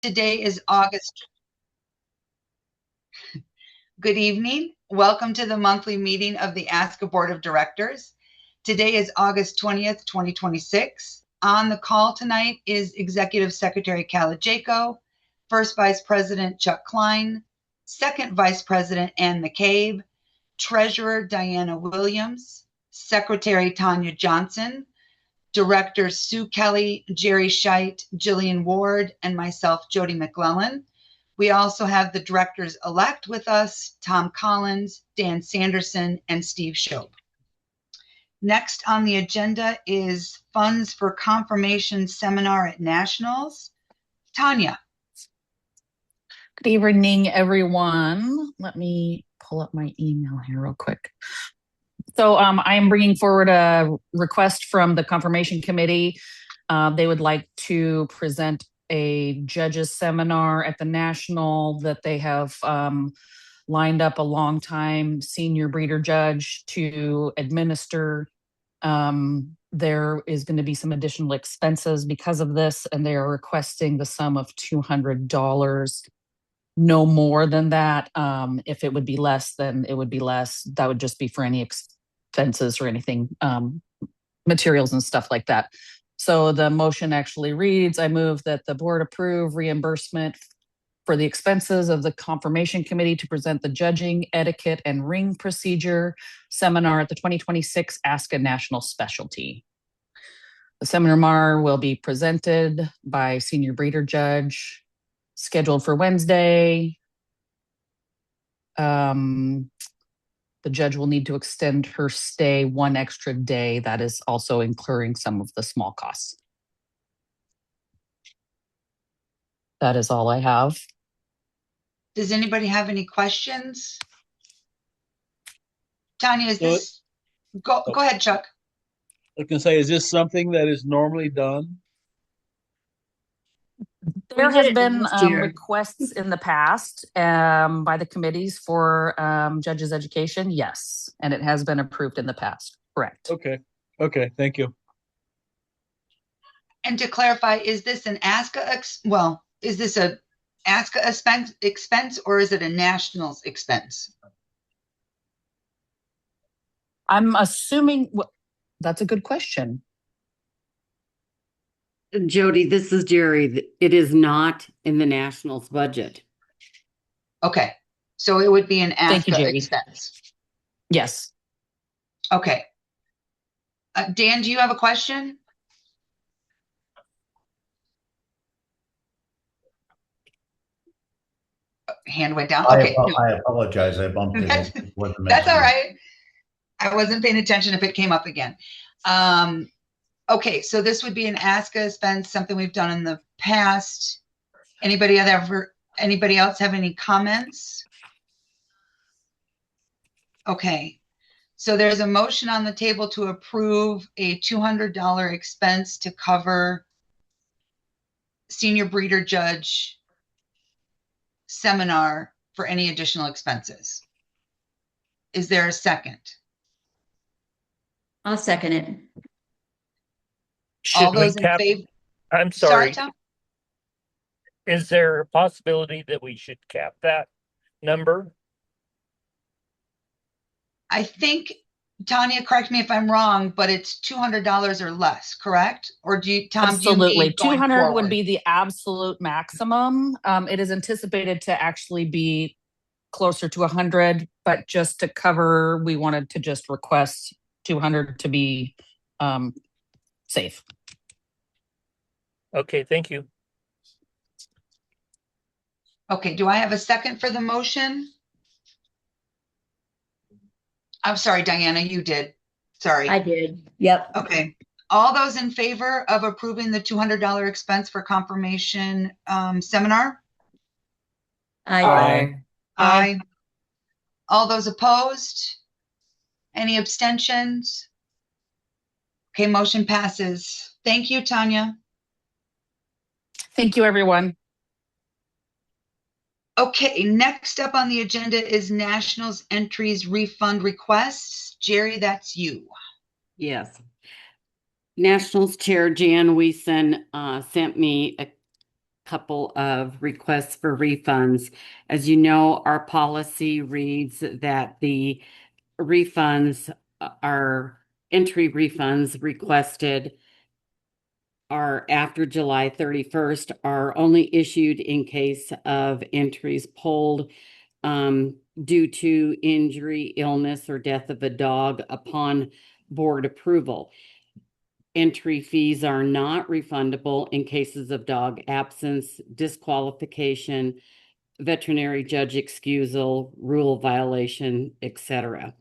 Today is August. Good evening. Welcome to the monthly meeting of the ASCA Board of Directors. Today is August 20th, 2026. On the call tonight is Executive Secretary Calajaco, First Vice President Chuck Klein, Second Vice President Ann McCabe, Treasurer Diana Williams, Secretary Tanya Johnson, Directors Sue Kelly, Jerry Scheit, Jillian Ward, and myself, Jody McClellan. We also have the directors-elect with us, Tom Collins, Dan Sanderson, and Steve Shope. Next on the agenda is funds for confirmation seminar at Nationals. Tanya. Good evening, everyone. Let me pull up my email here real quick. So I am bringing forward a request from the Confirmation Committee. They would like to present a judges seminar at the National that they have lined up a long-time senior breeder judge to administer. There is going to be some additional expenses because of this, and they are requesting the sum of $200. No more than that. If it would be less, then it would be less. That would just be for any expenses or anything, materials and stuff like that. So the motion actually reads, I move that the board approve reimbursement for the expenses of the Confirmation Committee to present the Judging, Etiquette, and Ring Procedure seminar at the 2026 ASCA National Specialty. The seminar will be presented by Senior Breeder Judge, scheduled for Wednesday. The judge will need to extend her stay one extra day. That is also incurring some of the small costs. That is all I have. Does anybody have any questions? Tanya, is this? Go ahead, Chuck. I can say, is this something that is normally done? There has been requests in the past by the committees for judges' education, yes, and it has been approved in the past, correct. Okay, thank you. And to clarify, is this an ASCA, is this a ASCA expense or is it a Nationals expense? I'm assuming, that's a good question. Jody, this is Jerry. It is not in the Nationals budget. Okay, so it would be an ASCA expense. Yes. Okay. Dan, do you have a question? Hand went down. Okay. I apologize. I bumped it. That's all right. I wasn't paying attention if it came up again. Okay, so this would be an ASCA expense, something we've done in the past. Anybody else have any comments? Okay, so there's a motion on the table to approve a $200 expense to cover senior breeder judge seminar for any additional expenses. Is there a second? I'll second it. All those in favor? I'm sorry. Tom? Is there a possibility that we should cap that number? I think, Tanya, correct me if I'm wrong, but it's $200 or less, correct? Or do you, Tom? Absolutely. 200 would be the absolute maximum. It is anticipated to actually be closer to 100, but just to cover, we wanted to just request 200 to be safe. Okay, thank you. Okay, do I have a second for the motion? I'm sorry, Diana, you did. Sorry. I did. Yep. Okay. All those in favor of approving the $200 expense for confirmation seminar? Aye. Aye. All those opposed? Any abstentions? Okay, motion passes. Thank you, Tanya. Thank you, everyone. Okay, next up on the agenda is Nationals entries refund requests. Jerry, that's you. Yes. Nationals Chair Jan Wiesen sent me a couple of requests for refunds. As you know, our policy reads that the refunds are entry refunds requested are after July 31st are only issued in case of entries pulled due to injury, illness, or death of a dog upon board approval. Entry fees are not refundable in cases of dog absence, disqualification, veterinary judge excusal, rule violation, etc.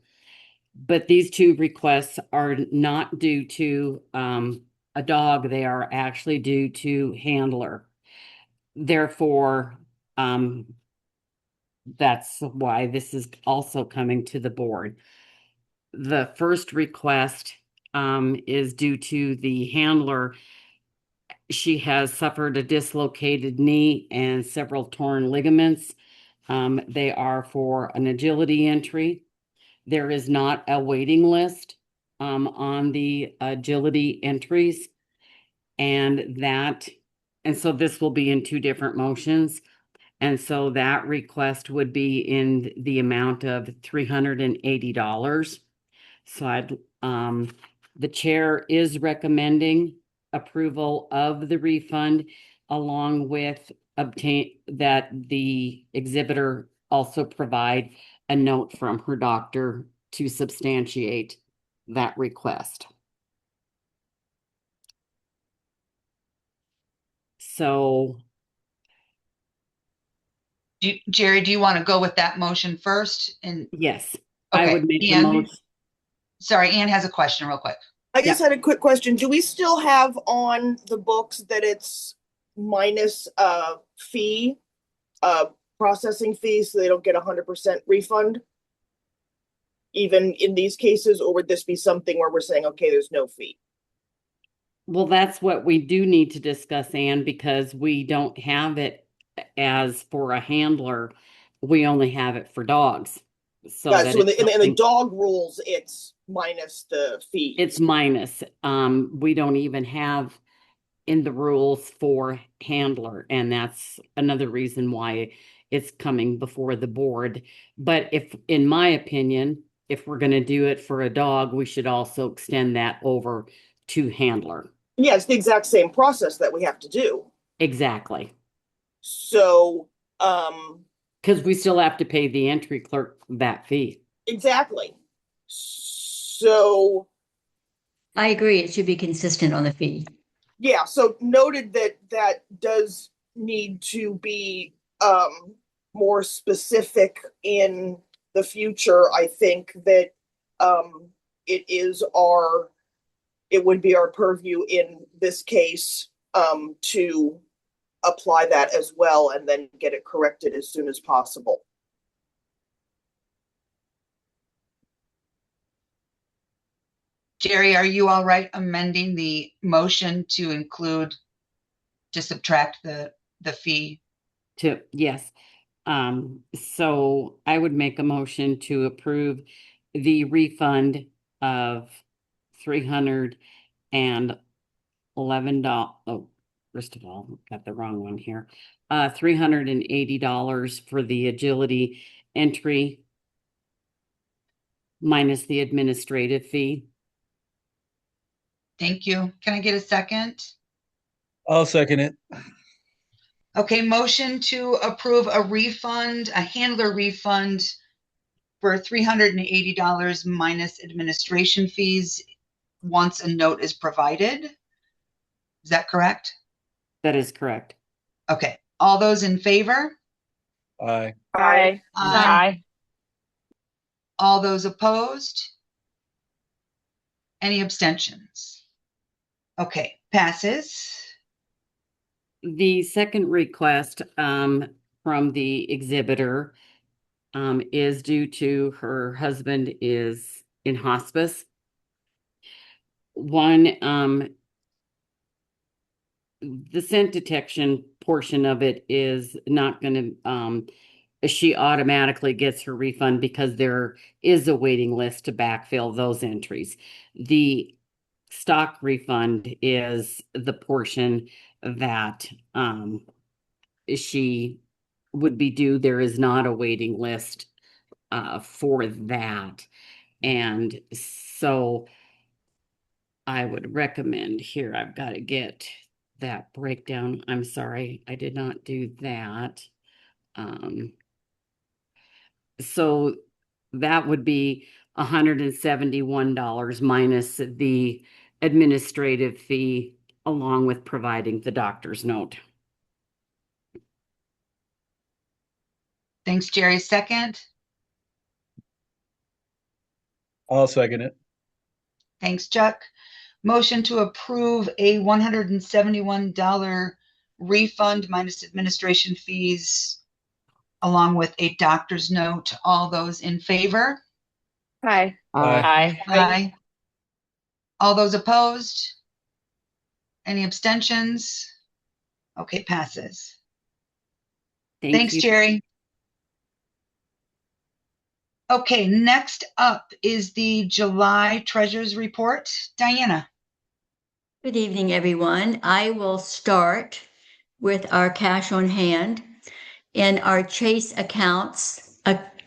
But these two requests are not due to a dog, they are actually due to handler. Therefore, that's why this is also coming to the board. The first request is due to the handler. She has suffered a dislocated knee and several torn ligaments. They are for an agility entry. There is not a waiting list on the agility entries. And so this will be in two different motions. And so that request would be in the amount of $380. So the chair is recommending approval of the refund along with that the exhibitor also provide a note from her doctor to substantiate that request. So Jerry, do you want to go with that motion first? And yes, okay, I would make a Ian? motion. Sorry, Ann has a question real quick. I just had a quick question. Do we still have on the books that it's minus fee, processing fees, so they don't get 100% refund? Even in these cases, or would this be something where we're saying, okay, there's no fee? Well, that's what we do need to discuss, Ann, because we don't have it as for a handler. We only have it for dogs. So Yeah, that so in the something- dog rules, it's minus the fee. it's minus. We don't even have in the rules for handler, and that's another reason why it's coming before the board. But if, in my opinion, if we're going to do it for a dog, we should also extend that over to handler. Yeah, it's the exact same process that we have to do. Exactly. So, because we still have to pay the entry clerk that fee. exactly. So I agree. It should be consistent on the fee. yeah, so noted that does need to be more specific in the future. I think that it would be our purview in this case to apply that as well and then get it corrected as soon as possible. Jerry, are you all right amending the motion to subtract the fee? Yes. So I would make a motion to approve the refund of $311. Oh, first of all, got the wrong one here. $380 for the agility entry minus the administrative fee. Thank you. Can I get a second? I'll second it. Okay, motion to approve a handler refund for $380 minus administration fees once a note is provided. Is that correct? That is correct. Okay, all those in favor? Aye. Aye. Aye. All those opposed? Any abstentions? Okay, passes. The second request from the exhibitor is due to her husband is in hospice. One, the scent detection portion of it is not going to, she automatically gets her refund because there is a waiting list to backfill those entries. The stock refund is the portion that she would be due. There is not a waiting list for that. And so I would recommend here, I've got to get that breakdown. I'm sorry, I did not do that. So that would be $171 minus the administrative fee, along with providing the doctor's note. Thanks, Jerry. Second. I'll second it. Thanks, Chuck. Motion to approve a $171 refund minus administration fees, along with a doctor's note. All those in favor? Hi. Aye. Aye. All those opposed? Any abstentions? Okay, passes. Thank Thanks, you. Jerry. Okay, next up is the July Treasurers Report. Diana. Good evening, everyone. I will start with our cash on hand. In our Chase accounts,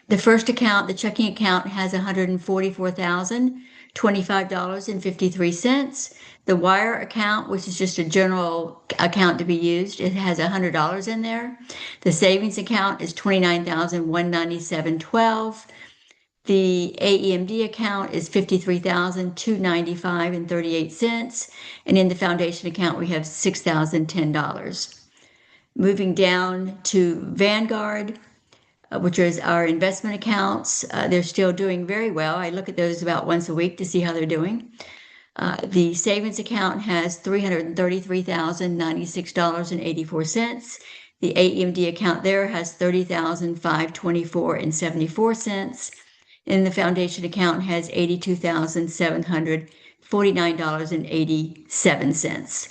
the first account, the checking account, has $144,025.53. The wire account, which is just a general account to be used, it has $100 in there. The savings account is $29,197.12. The AEMD account is $53,295.38. And in the foundation account, we have $6,010. Moving down to Vanguard, which is our investment accounts. They're still doing very well. I look at those about once a week to see how they're doing. The savings account has $333,096.84. The AEMD account there has $30,524.74. And the foundation account has $82,749.87.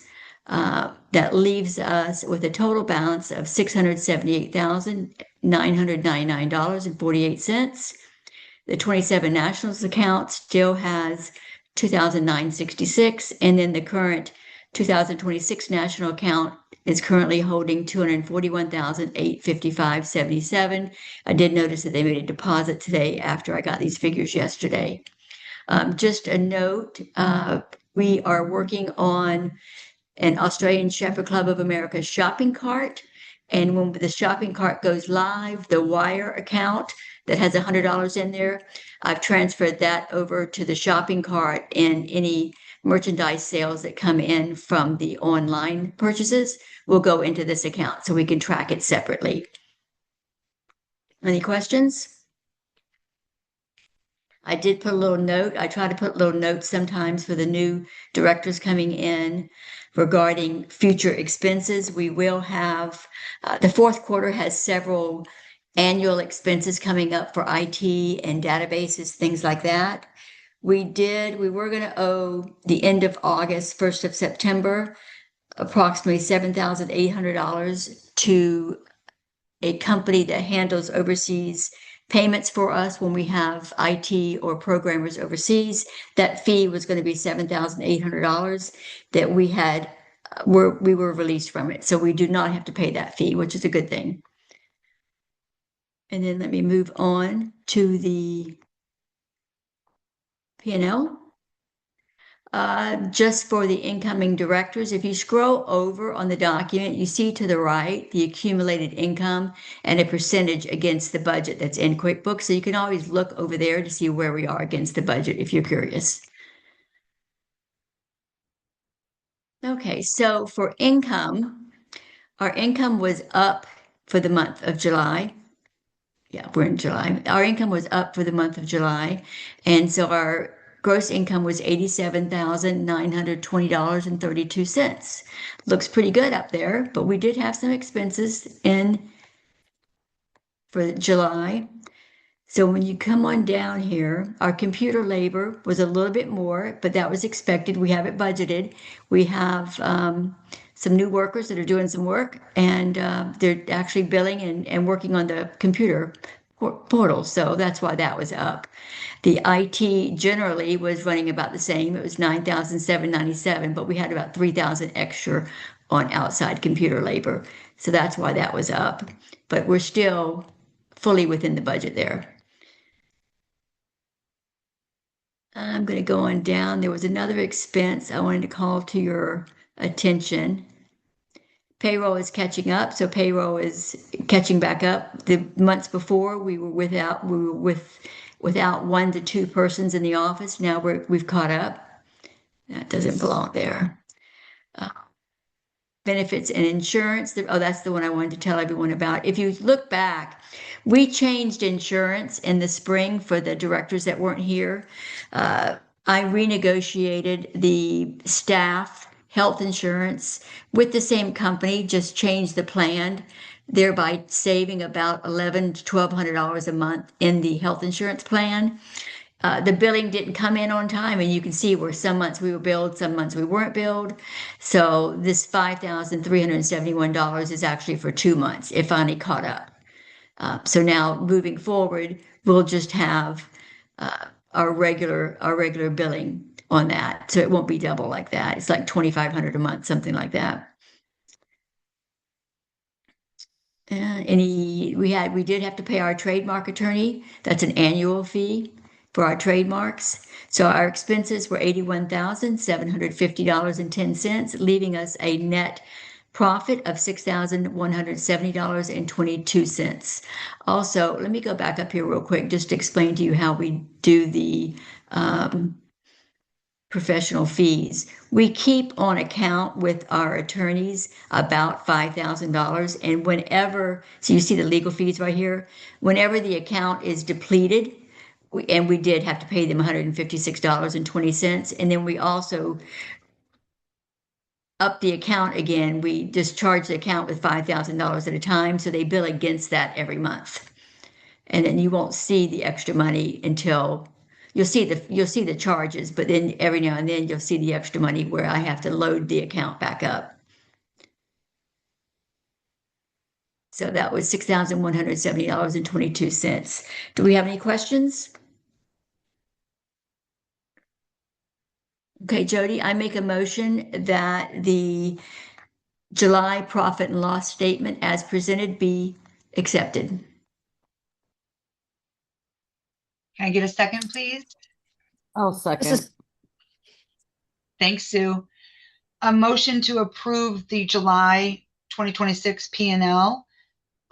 That leaves us with a total balance of $678,999.48. The 27 Nationals account still has $2,966, and then the current 2026 National account is currently holding $241,855.77. I did notice that they made a deposit today after I got these figures yesterday. Just a note, we are working on an Australian Shepherd Club of America shopping cart. And when the shopping cart goes live, the wire account that has $100 in there, I've transferred that over to the shopping cart, and any merchandise sales that come in from the online purchases will go into this account so we can track it separately. Any questions? I did put a little note. I try to put little notes sometimes for the new directors coming in regarding future expenses. We will have, the fourth quarter has several annual expenses coming up for IT and databases, things like that. We were going to owe the end of August, 1st of September, approximately $7,800 to a company that handles overseas payments for us when we have IT or programmers overseas. That fee was going to be $7,800 that we were released from it. So we do not have to pay that fee, which is a good thing. And then let me move on to the P&L. Just for the incoming directors, if you scroll over on the document, you see to the right the accumulated income and a percentage against the budget that's in QuickBooks. So you can always look over there to see where we are against the budget if you're curious. Okay, so for income, our income was up for the month of July. Yeah, we're in July. Our income was up for the month of July. And so our gross income was $87,920.32. Looks pretty good up there, but we did have some expenses in for July. So when you come on down here, our computer labor was a little bit more, but that was expected. We have it budgeted. We have some new workers that are doing some work, and they're actually billing and working on the computer portal. So that's why that was up. The IT generally was running about the same. It was $9,797, but we had about $3,000 extra on outside computer labor. So that's why that was up, but we're still fully within the budget there. I'm going to go on down. There was another expense I wanted to call to your attention. Payroll is catching up, so payroll is catching back up. The months before we were without 1 to 2 persons in the office. Now we've caught up. That doesn't belong there. Benefits and insurance. Oh, that's the one I wanted to tell everyone about. If you look back, we changed insurance in the spring for the directors that weren't here. I renegotiated the staff health insurance with the same company, just changed the plan, thereby saving about $1,100 to $1,200 a month in the health insurance plan. The billing didn't come in on time, and you can see where some months we were billed, some months we weren't billed. So this $5,371 is actually for 2 months. It finally caught up. So now moving forward, we'll just have our regular billing on that. So it won't be double like that. It's like $2,500 a month, something like that. We did have to pay our trademark attorney. That's an annual fee for our trademarks. So our expenses were $81,750.10, leaving us a net profit of $6,170.22. Also, let me go back up here real quick, just to explain to you how we do the professional fees. We keep on account with our attorneys about $5,000, and so you see the legal fees right here, whenever the account is depleted, we did have to pay them $156.20, and then we also up the account again. We just charge the account with $5,000 at a time, so they bill against that every month, and then you won't see the extra money until you'll see the charges, but then every now and then you'll see the extra money where I have to load the account back up. So that was $6,170.22. Do we have any questions? Okay, Jody, I make a motion that the July profit and loss statement as presented be accepted. Can I get a second, please? I'll second. Thanks, Sue. A motion to approve the July 2026 P&L.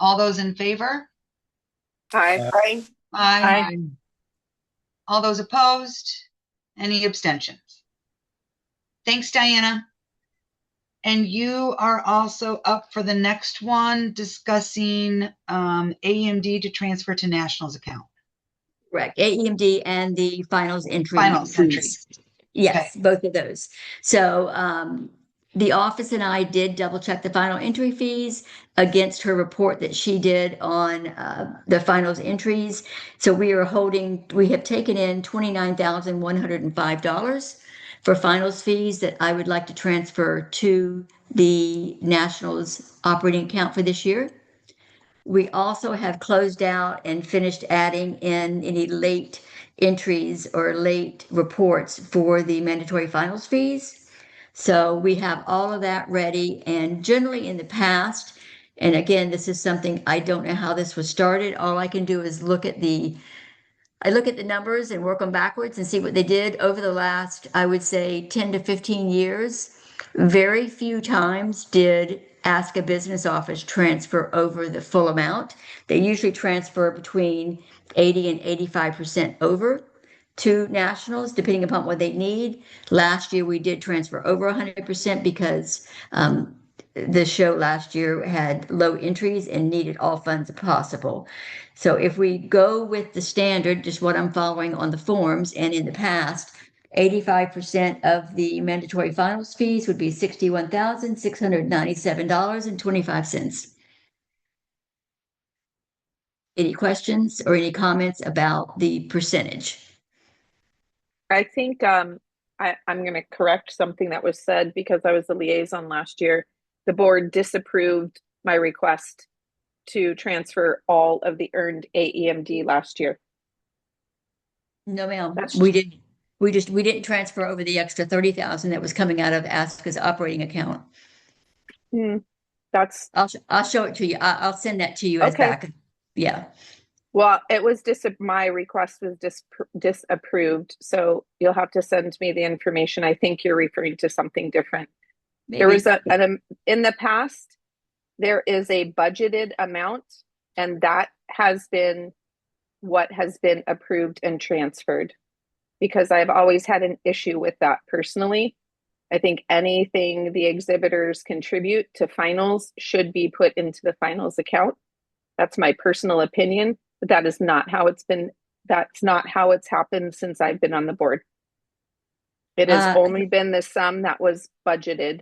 All those in favor? Aye. Aye. Aye. All those opposed? Any abstentions? Thanks, Diana. And you are also up for the next one, discussing AEMD to transfer to Nationals account. Correct. AEMD and the finals entry. Finals entry. Yes, Okay. both of those. So the office and I did double check the final entry fees against her report that she did on the finals entries. So we have taken in $29,105 for finals fees that I would like to transfer to the Nationals operating account for this year. We also have closed out and finished adding in any late entries or late reports for the mandatory finals fees. So we have all of that ready, and generally in the past, and again, this is something I don't know how this was started. All I can do is look at the numbers and work them backwards and see what they did over the last, I would say, 10 to 15 years. Very few times did ASCA Business Office transfer over the full amount. They usually transfer between 80 and 85% over to Nationals, depending upon what they need. Last year, we did transfer over 100% because the show last year had low entries and needed all funds possible. So if we go with the standard, just what I'm following on the forms and in the past, 85% of the mandatory finals fees would be $61,697.25. Any questions or any comments about the percentage? I think I'm going to correct something that was said because I was the liaison last year. The board disapproved my request to transfer all of the earned AEMD last year. No, ma'am. We didn't. We didn't transfer over the extra $30,000 that was coming out of ASCA's operating account. That's, I'll show it to you. I'll send that to you as Okay. back. Yeah. well, it was my request was disapproved. So you'll have to send me the information. I think you're referring to something different. There Maybe. was in the past, there is a budgeted amount, and that has been what has been approved and transferred, because I've always had an issue with that personally. I think anything the exhibitors contribute to finals should be put into the finals account. That's my personal opinion, but that is not how it's been. That's not how it's happened since I've been on the board. It has only been the sum that was budgeted.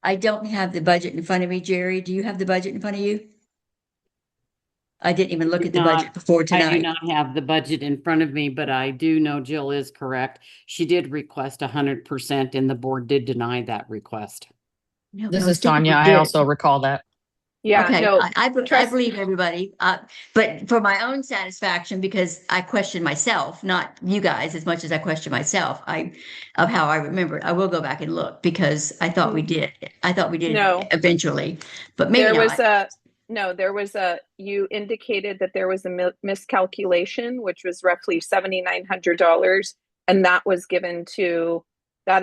I don't have the budget in front of me, Jerry. Do you have the budget in front of you? I didn't even look at the budget before I do tonight. not have the budget in front of me, but I do know Jill is correct. She did request 100% and the board did deny that request. No, This I was is thinking Tanya. we I did. also recall that. Yeah, Okay, no, I trust- believe everybody, but for my own satisfaction, because I question myself, not you guys as much as I question myself, of how I remember it. I will go back and look because I thought we did. I thought we did No. eventually, but maybe there was you indicated that there was a miscalculation, which was roughly $7,900, and that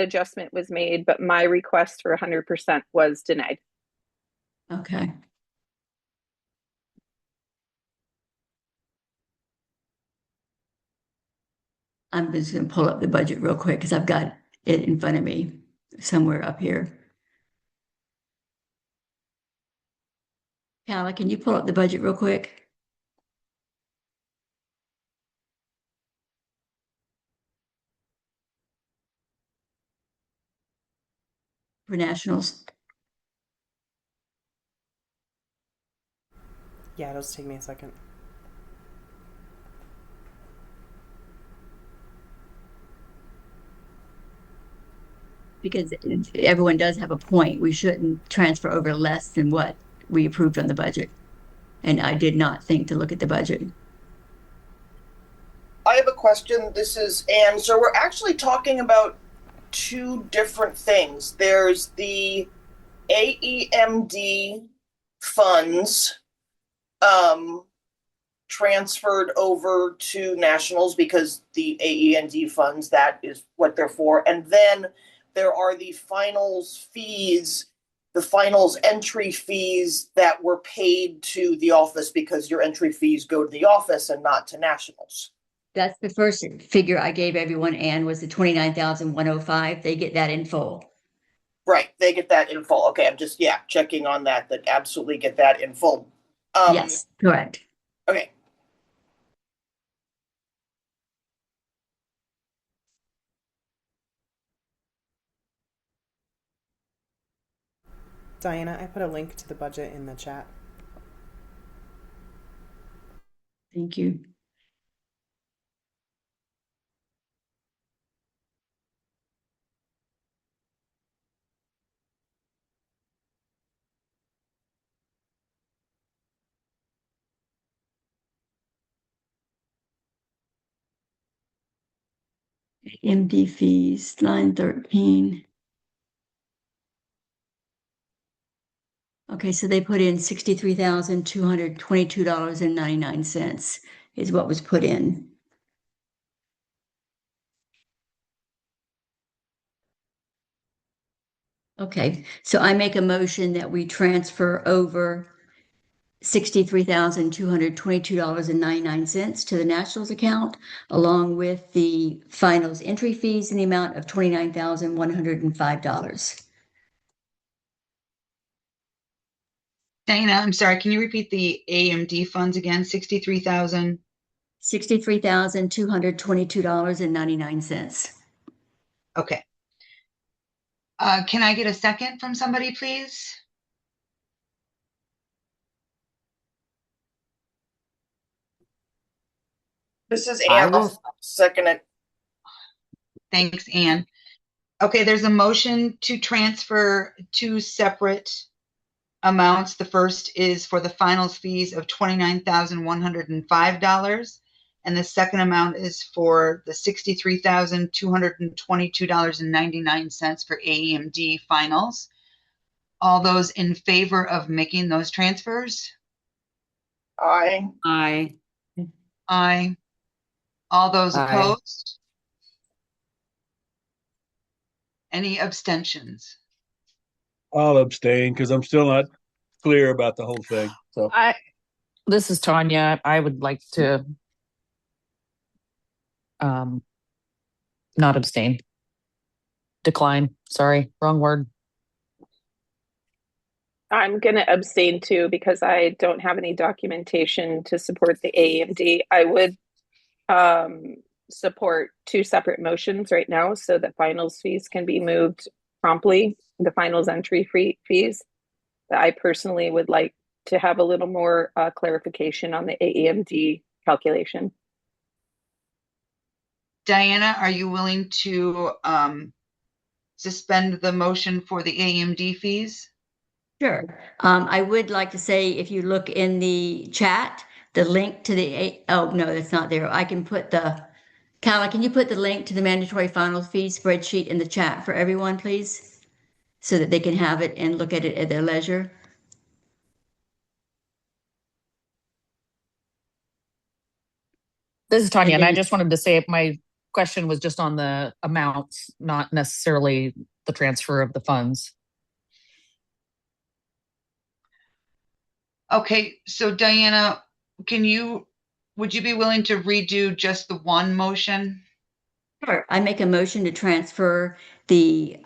adjustment was made, but my request for 100% was denied. Okay. I'm just going to pull up the budget real quick because I've got it in front of me somewhere up here. Calla, can you pull up the budget real quick? For nationals. Yeah, it'll just take me a second. Because everyone does have a point. We shouldn't transfer over less than what we approved on the budget. And I did not think to look at the budget. I have a question. This is Anne. So we're actually talking about two different things. There's the AEMD funds transferred over to nationals because the AEMD funds, that is what they're for. And then there are the finals fees, the finals entry fees that were paid to the office because your entry fees go to the office and not to nationals. That's the first figure I gave everyone, Anne, was the 29,105. They get that in full. Right, they get that in full. Okay, I'm just checking on that absolutely get that in full. Yes, correct. Okay. Diana, I put a link to the budget in the chat. Thank you. MD fees, line 13. Okay, so they put in $63,222.99 is what was put in. Okay, so I make a motion that we transfer over $63,222.99 to the Nationals account, along with the finals entry fees in the amount of $29,105. Dana, I'm sorry, can you repeat the AMD funds again? 63,000? $63,222.99. Okay. Can I get a second from somebody, please? This is I Anne. will- I'll second it. Thanks, Anne. Okay, there's a motion to transfer two separate amounts. The first is for the finals fees of $29,105, and the second amount is for the $63,222.99 for AEMD finals. All those in favor of making those transfers? Aye. Aye. Aye. All those Aye. opposed? Any abstentions? I'll abstain because I'm still not clear about the whole thing. So This is Tanya. I would like to not abstain. Decline. Sorry, wrong word. I'm going to abstain too because I don't have any documentation to support the AEMD. I would support two separate motions right now so that finals fees can be moved promptly, the finals entry fees. That I personally would like to have a little more clarification on the AEMD calculation. Diana, are you willing to suspend the motion for the AEMD fees? Sure. I would like to say, if you look in the chat, the link to oh, no, that's not there. I can put Calla, can you put the link to the mandatory final fee spreadsheet in the chat for everyone, please? So that they can have it and look at it at their leisure. This is Tanya, And and I then- just wanted to say my question was just on the amounts, not necessarily the transfer of the funds. Okay, so Diana, would you be willing to redo just the one motion? Sure. I make a motion to transfer the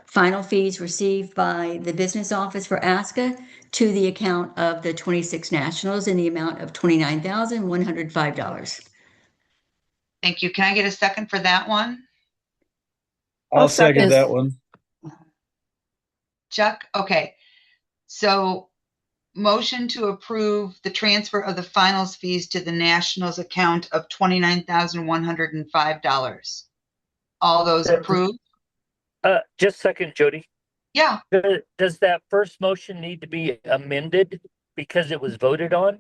final fees received by the business office for ASCA to the account of the 26 nationals in the amount of $29,105. Thank you. Can I get a second for that one? I'll second. second that one. Chuck? Okay. So motion to approve the transfer of the finals fees to the nationals account of $29,105. All those approved? Just a second, Jody. Yeah. Does that first motion need to be amended because it was voted on?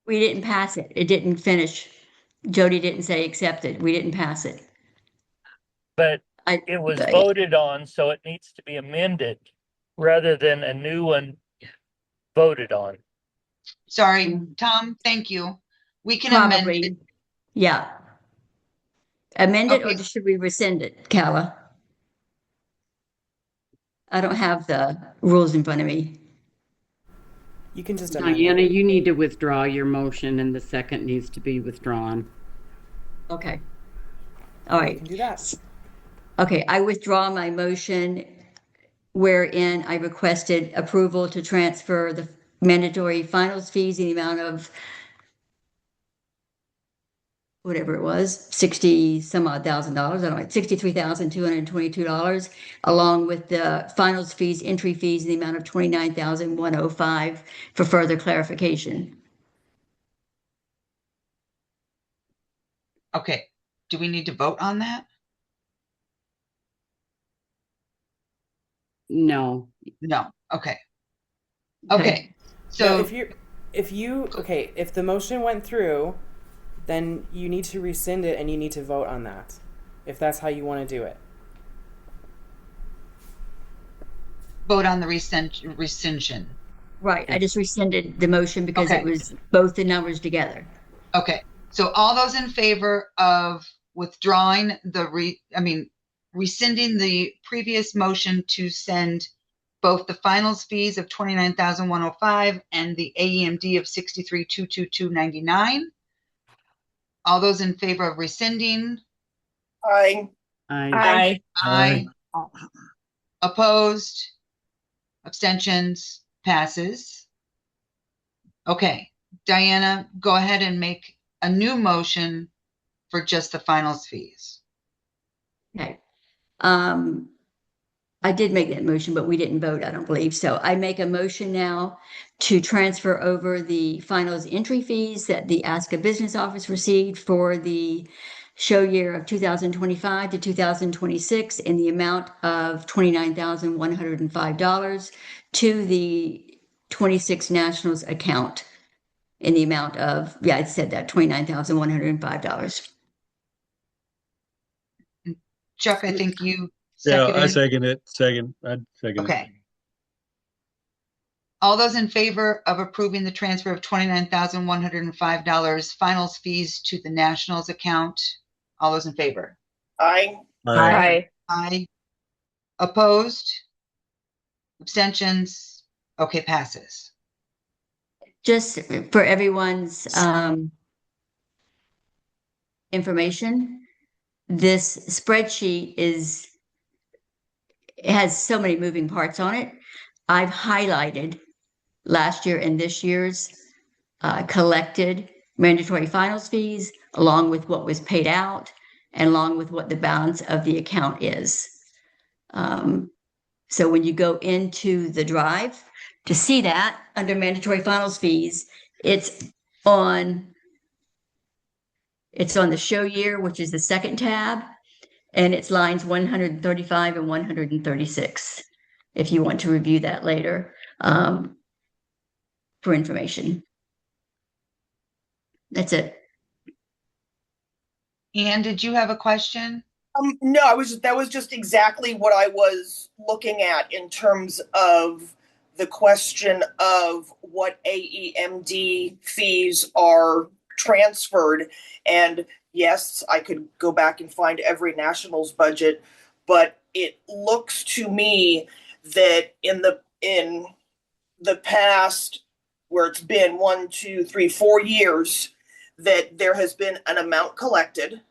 We didn't pass it. It didn't finish. Jody didn't say accepted. We didn't pass it. But it was voted on, so it needs to be amended rather than a new one voted on. Sorry, Tom, thank you. We can amend Probably. it. Yeah. Amend it, or Okay. should we rescind it, Calla? I don't have the rules in front of me. You can just amend Diana, it. you need to withdraw your motion and the second needs to be withdrawn. Okay. All You right. can do that. Okay, I withdraw my motion wherein I requested approval to transfer the mandatory finals fees in the amount of whatever it was, 60 some odd $1,000, I don't know, $63,222, along with the finals fees, entry fees in the amount of $29,105 for further clarification. Okay. Do we need to vote on that? No. No. Okay. Okay. So So if the motion went through, then you need to rescind it and you need to vote on that, if that's how you want to do it. vote on the rescission. Right, I just rescinded the motion because Okay. it was both the numbers together. Okay. So all those in favor of withdrawing rescinding the previous motion to send both the finals fees of $29,105 and the AEMD of $63,222.99. All those in favor of rescinding? Aye. Aye. Aye. Opposed? Abstentions? Passes. Okay. Diana, go ahead and make a new motion for just the finals fees. Okay. I did make that motion, but we didn't vote, I don't believe. So I make a motion now to transfer over the finals entry fees that the ASCA Business Office received for the show year of 2025 to 2026 in the amount of $29,105 to the 26 Nationals account in the amount of, yeah, it said that, $29,105. Chuck, I think you Yeah, I Seconded. second it. I'd second it. Okay. All those in favor of approving the transfer of $29,105 finals fees to the Nationals account? All those in favor? Aye. Aye. Aye. Opposed? Abstentions? Okay, passes. Just for everyone's information, this spreadsheet it has so many moving parts on it. I've highlighted last year and this year's collected mandatory finals fees, along with what was paid out, and along with what the balance of the account is. So when you go into the drive to see that under mandatory finals fees, it's on the show year, which is the second tab, and it's lines 135 and 136, if you want to review that later for information. That's it. Anne, did you have a question? No, that was just exactly what I was looking at in terms of the question of what AEMD fees are transferred. And yes, I could go back and find every Nationals budget, but it looks to me that in the past, where it's been 1, 2, 3, 4 years, that there has been an amount collected,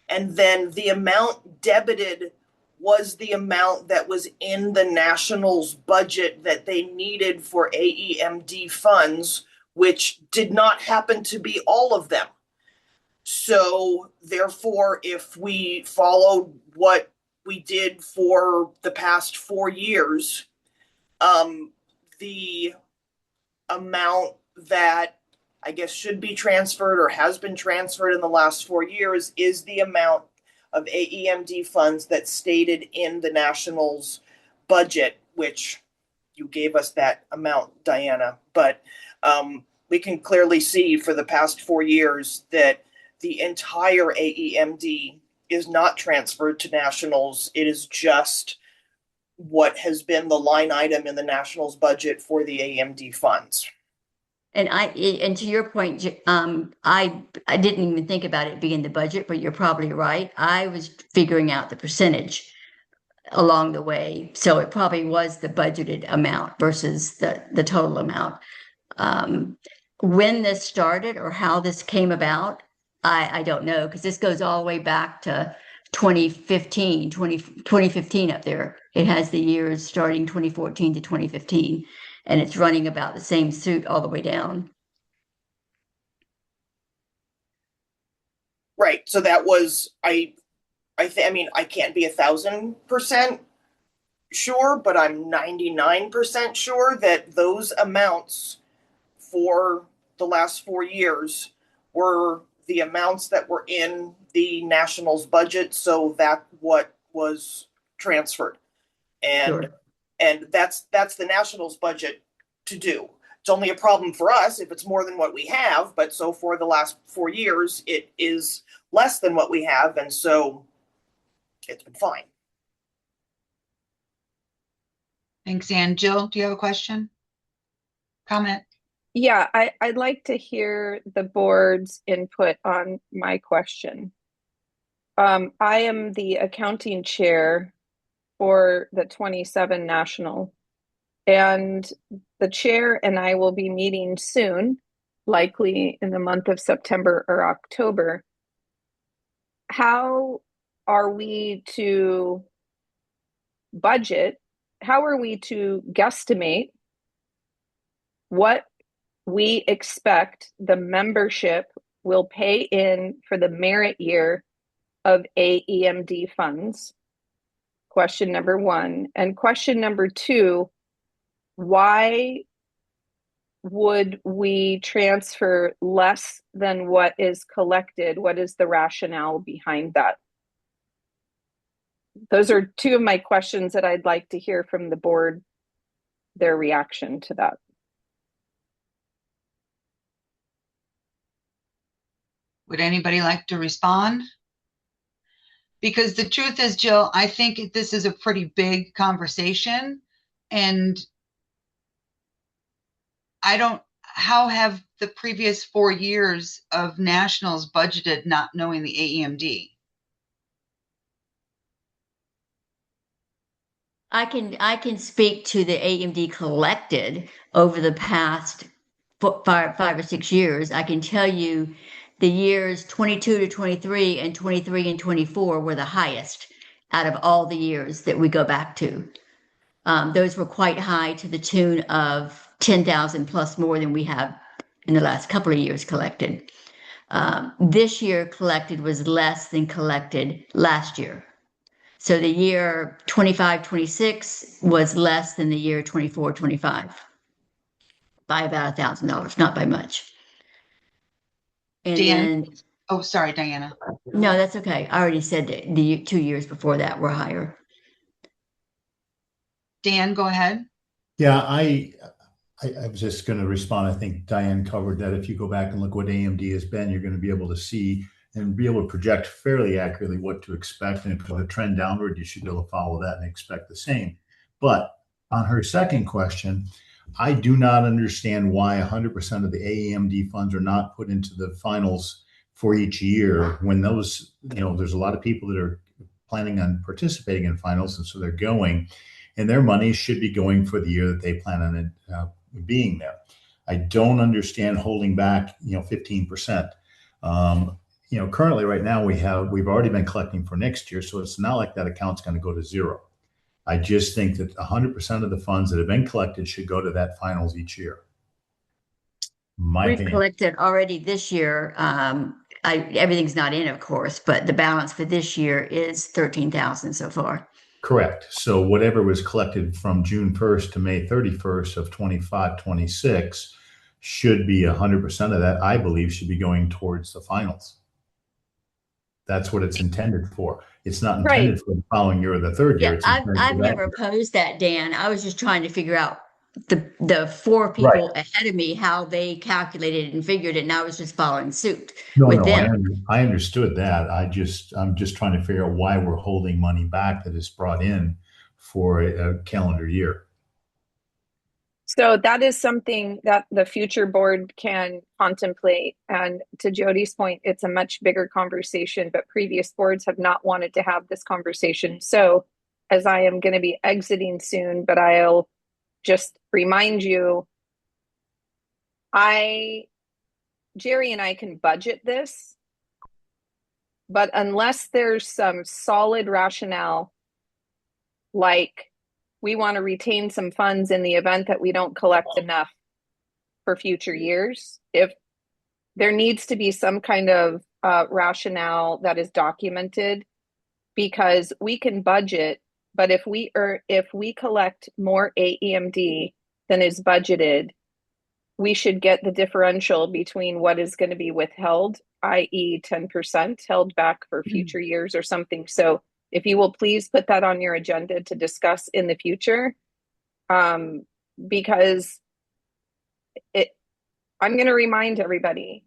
and then the amount debited was the amount that was in the Nationals budget that they needed for AEMD funds, which did not happen to be all of them. So therefore, if we followed what we did for the past 4 years, the amount that I guess should be transferred or has been transferred in the last 4 years is the amount of AEMD funds that's stated in the Nationals budget, which you gave us that amount, Diana. But we can clearly see for the past 4 years that the entire AEMD is not transferred to Nationals. It is just what has been the line item in the Nationals budget for the AEMD funds. And to your point, I didn't even think about it being the budget, but you're probably right. I was figuring out the percentage along the way, so it probably was the budgeted amount versus the total amount. When this started or how this came about, I don't know, because this goes all the way back to 2015 up there. It has the years starting 2014 to 2015. And it's running about the same suit all the way down. Right. So that was, I mean, I can't be 1,000% sure, but I'm 99% sure that those amounts for the last 4 years were the amounts that were in the Nationals budget. So that what was transferred. And Sure. And that's the Nationals budget to do. It's only a problem for us if it's more than what we have. But so for the last 4 years, it is less than what we have. And so it's been fine. Thanks, Anne. Jill, do you have a question? Comment? Yeah, I'd like to hear the board's input on my question. I am the accounting chair for the 27 National, and the chair and I will be meeting soon, likely in the month of September or October. How are we to budget? How are we to guesstimate what we expect the membership will pay in for the merit year of AEMD funds? Question number 1. And question number 2, why would we transfer less than what is collected? What is the rationale behind that? Those are 2 of my questions that I'd like to hear from the board, their reaction to that. Would anybody like to respond? Because the truth is, Jill, I think this is a pretty big conversation, and how have the previous 4 years of nationals budgeted not knowing the AEMD? I can speak to the AEMD collected over the past 5 or 6 years. I can tell you the years 22 to 23 and 23 and 24 were the highest out of all the years that we go back to. Those were quite high, to the tune of 10,000 plus more than we have in the last couple of years collected. This year collected was less than collected last year. So the year 25-26 was less than the year 24-25 by about $1,000, not by much. And Dan? then, Oh, sorry, Diana. no, that's okay. I already said that the 2 years before that were higher. Dan, go ahead. Yeah, I was just going to respond. I think Diane covered that. If you go back and look what AMD has been, you're going to be able to see and be able to project fairly accurately what to expect. And if it's a trend downward, you should be able to follow that and expect the same. But on her second question, I do not understand why 100% of the AEMD funds are not put into the finals for each year when those, there's a lot of people that are planning on participating in finals. And so they're going, and their money should be going for the year that they plan on it being there. I don't understand holding back, 15%. Currently right now we've already been collecting for next year. So it's not like that account's going to go to zero. I just think that 100% of the funds that have been collected should go to that finals each year. We've collected already this year. Everything's not in, of course, but the balance for this year is 13,000 so far. Correct. So whatever was collected from June 1st to May 31st of 25-26 should be 100% of that, I believe, should be going towards the finals. That's what it's intended for. It's not intended for the following year or the third year. I've never opposed that, Dan. I was just trying to figure out the 4 people ahead of me, how they calculated and figured it, and I was just following suit with them. I understood that. I'm just trying to figure out why we're holding money back that is brought in for a calendar year. So that is something that the future board can contemplate. And to Jody's point, it's a much bigger conversation, but previous boards have not wanted to have this conversation. So as I am going to be exiting soon, but I'll just remind you, Jerry and I can budget this, but unless there's some solid rationale, like we want to retain some funds in the event that we don't collect enough for future years, if there needs to be some kind of rationale that is documented, because we can budget, but if we collect more AEMD than is budgeted, we should get the differential between what is going to be withheld, i.e. 10% held back for future years or something. So if you will please put that on your agenda to discuss in the future, because I'm going to remind everybody,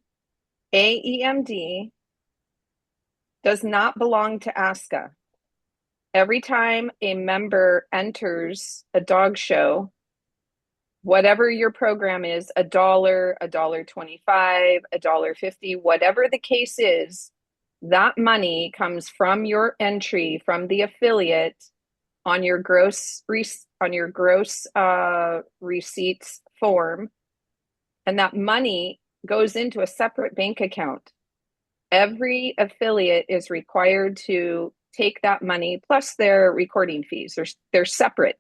AEMD does not belong to ASCA. Every time a member enters a dog show, whatever your program is, $1, $1.25, $1.50, whatever the case is, that money comes from your entry from the affiliate on your gross receipts form, and that money goes into a separate bank account. Every affiliate is required to take that money plus their recording fees. They're separate.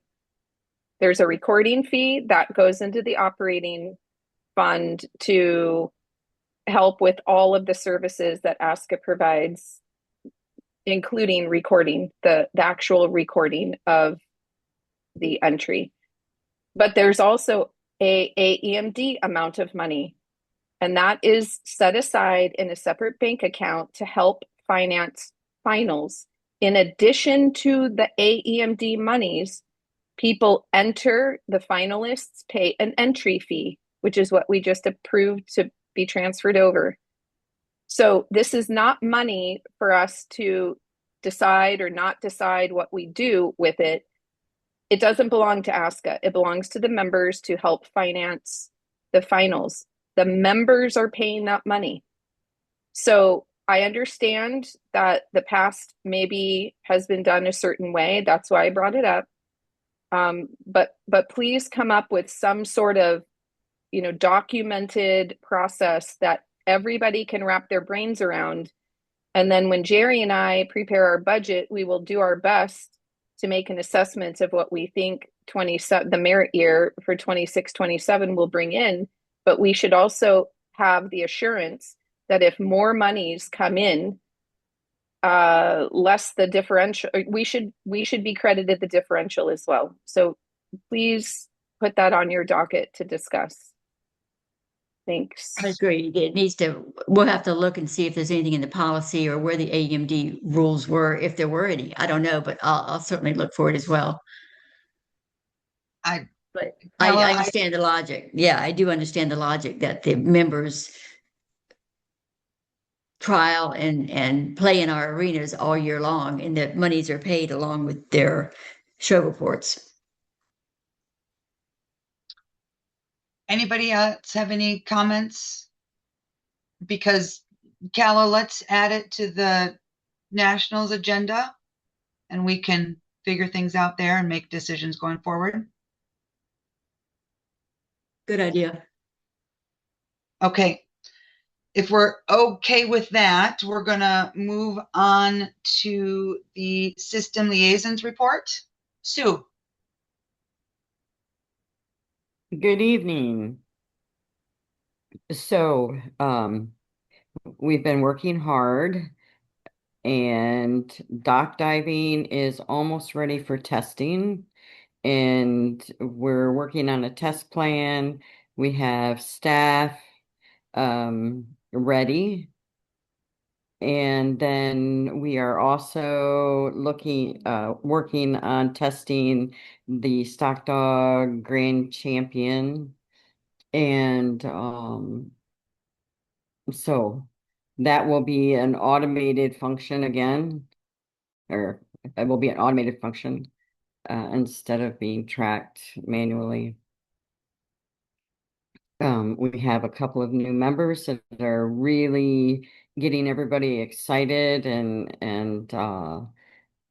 There's a recording fee that goes into the operating fund to help with all of the services that ASCA provides, including recording, the actual recording of the entry. But there's also a AEMD amount of money, and that is set aside in a separate bank account to help finance finals. In addition to the AEMD monies, people enter, the finalists pay an entry fee, which is what we just approved to be transferred over. So this is not money for us to decide or not decide what we do with it, it doesn't belong to ASCA. It belongs to the members to help finance the finals. The members are paying that money. So I understand that the past maybe has been done a certain way. That's why I brought it up. But please come up with some sort of, documented process that everybody can wrap their brains around. And then when Jerry and I prepare our budget, we will do our best to make an assessment of what we think the merit year for 26-27 will bring in. But we should also have the assurance that if more monies come in, less the differential, we should be credited the differential as well. So please put that on your docket to discuss. Thanks. I agree. We'll have to look and see if there's anything in the policy or where the AEMD rules were, if there were any. I don't know, but I'll certainly look for it as well. I understand the logic. Yeah, I do understand the logic that the members trial and play in our arenas all year long, and that monies are paid along with their show reports. Anybody else have any comments? Because Calla, let's add it to the Nationals agenda and we can figure things out there and make decisions going forward. Good idea. Okay. If we're okay with that, we're going to move on to the system liaisons report. Sue. Good evening. So, we've been working hard, and dock diving is almost ready for testing, and we're working on a test plan. We have staff ready, and then we are also working on testing the Stock Dog Grand Champion, and so that will be an automated function again, or it will be an automated function instead of being tracked manually. We have a couple of new members that are really getting everybody excited and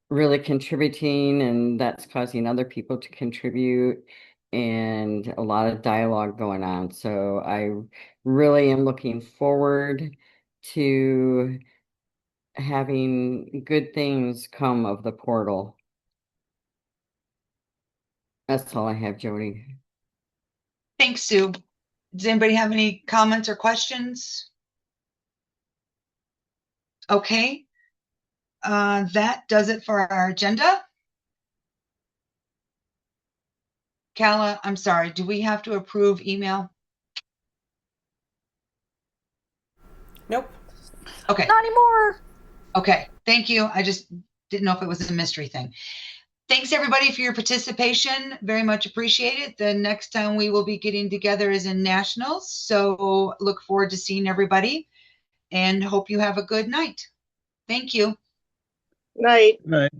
really contributing, and that's causing other people to contribute, and a lot of dialogue going on. So I really am looking forward to having good things come of the portal. That's all I have, Jody. Thanks, Sue. Does anybody have any comments or questions? Okay. That does it for our agenda. Calla, I'm sorry, do we have to approve email? Nope. Okay. Not anymore. Okay, thank you. I just didn't know if it was a mystery thing. Thanks everybody for your participation. Very much appreciated. The next time we will be getting together is in Nationals. So look forward to seeing everybody and hope you have a good night. Thank you. Night. Right.